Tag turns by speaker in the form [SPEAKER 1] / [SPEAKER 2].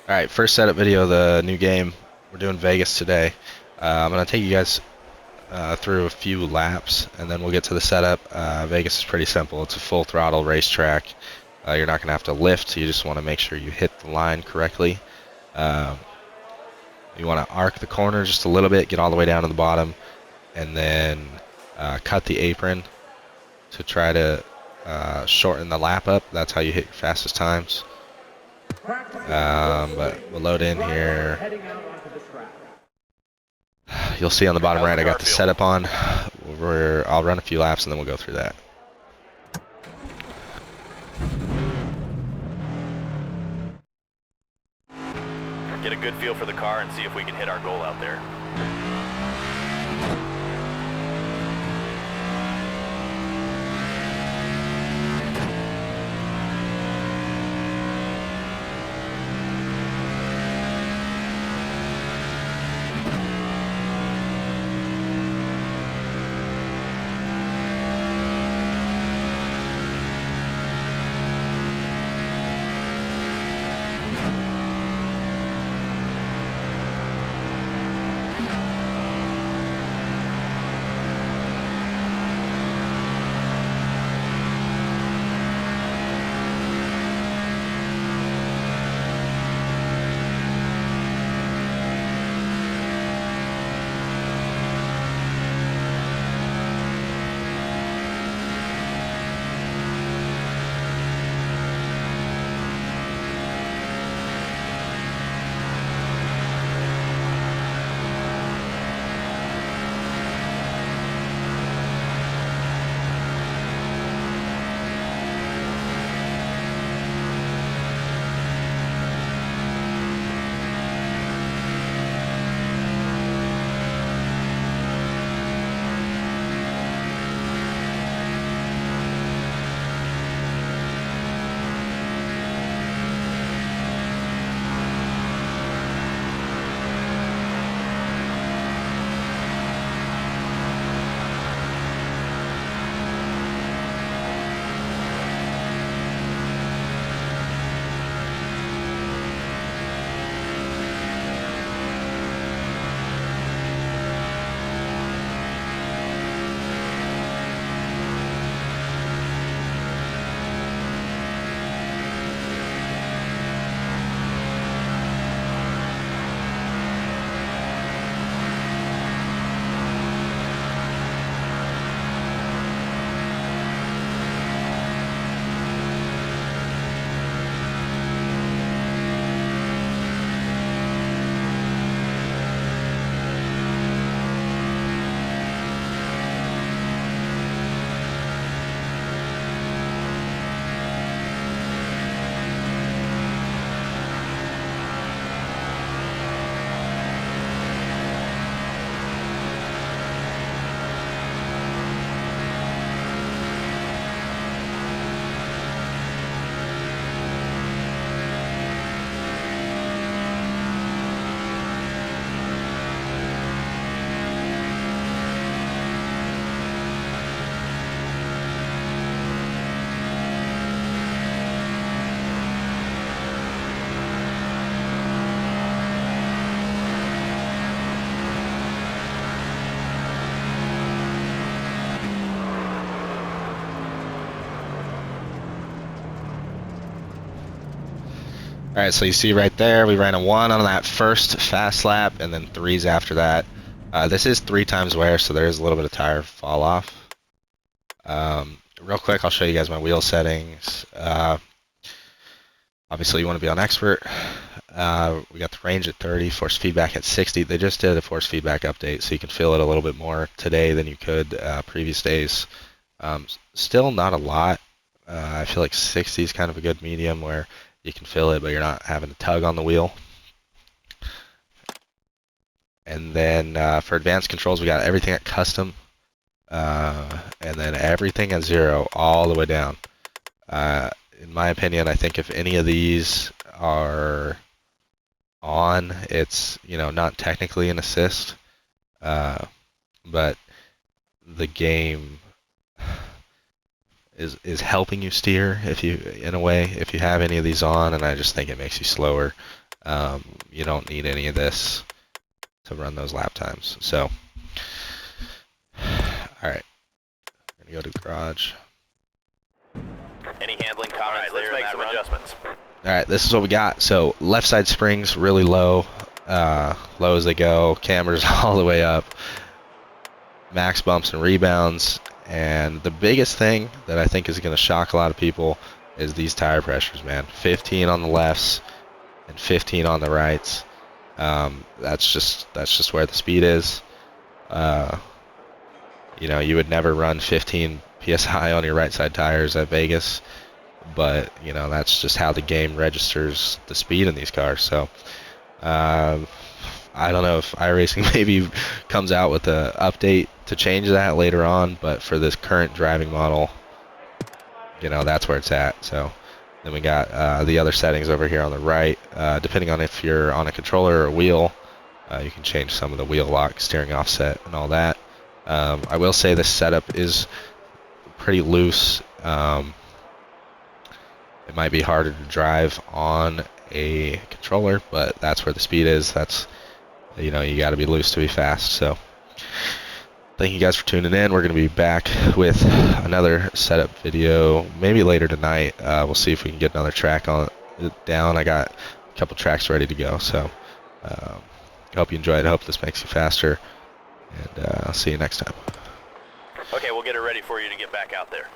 [SPEAKER 1] Alright, first setup video of the new game. We're doing Vegas today. I'm going to take you guys through a few laps, and then we'll get to the setup. Vegas is pretty simple. It's a full throttle racetrack. You're not going to have to lift. You just want to make sure you hit the line correctly. You want to arc the corner just a little bit, get all the way down to the bottom, and then cut the apron to try to shorten the lap up. That's how you hit your fastest times. But we'll load in here. You'll see on the bottom right I got the setup on. I'll run a few laps and then we'll go through that.
[SPEAKER 2] Get a good feel for the car and see if we can hit our goal out there.
[SPEAKER 1] Alright, so you see right there, we ran a 1 on that first fast lap, and then 3s after that. This is 3 times wear, so there is a little bit of tire fall off. Real quick, I'll show you guys my wheel settings. Obviously, you want to be on expert. We got the range at 30, force feedback at 60. They just did a force feedback update, so you can feel it a little bit more today than you could previous days. Still not a lot. I feel like 60 is kind of a good medium where you can feel it, but you're not having to tug on the wheel. And then for advanced controls, we got everything at custom, and then everything at 0 all the way down. In my opinion, I think if any of these are on, it's not technically an assist, but the game is helping you steer if you in a way if you have any of these on, and I just think it makes you slower. You don't need any of this to run those lap times. So, all right, we're gonna go to garage.
[SPEAKER 2] Any handling comments there? Let's make some adjustments.
[SPEAKER 1] All right, this is what we got. So left side springs really low, low as they go. Cameras all the way up. Max bumps and rebounds. And the biggest thing that I think is going to shock a lot of people is these tire pressures, man. 15 on the lefts and 15 on the rights. That's just where the speed is. You would never run 15 psi on your right side tires at Vegas, but that's just how the game registers the speed in these cars. So I don't know if iRacing maybe comes out with an update to change that later on, but for this current driving model, that's where it's at. So then we got the other settings over here on the right. Depending on if you're on a controller or a wheel, you can change some of the wheel lock, steering offset, and all that. I will say this setup is pretty loose. It might be harder to drive on a controller, but that's where the speed is. That's, you got to be loose to be fast. So thank you guys for tuning in. We're going to be back with another setup video maybe later tonight. We'll see if we can get another track down. I got a couple tracks ready to go. So I hope you enjoyed. I hope this makes you faster. And I'll see you next time.
[SPEAKER 2] Okay, we'll get it ready for you to get back out there.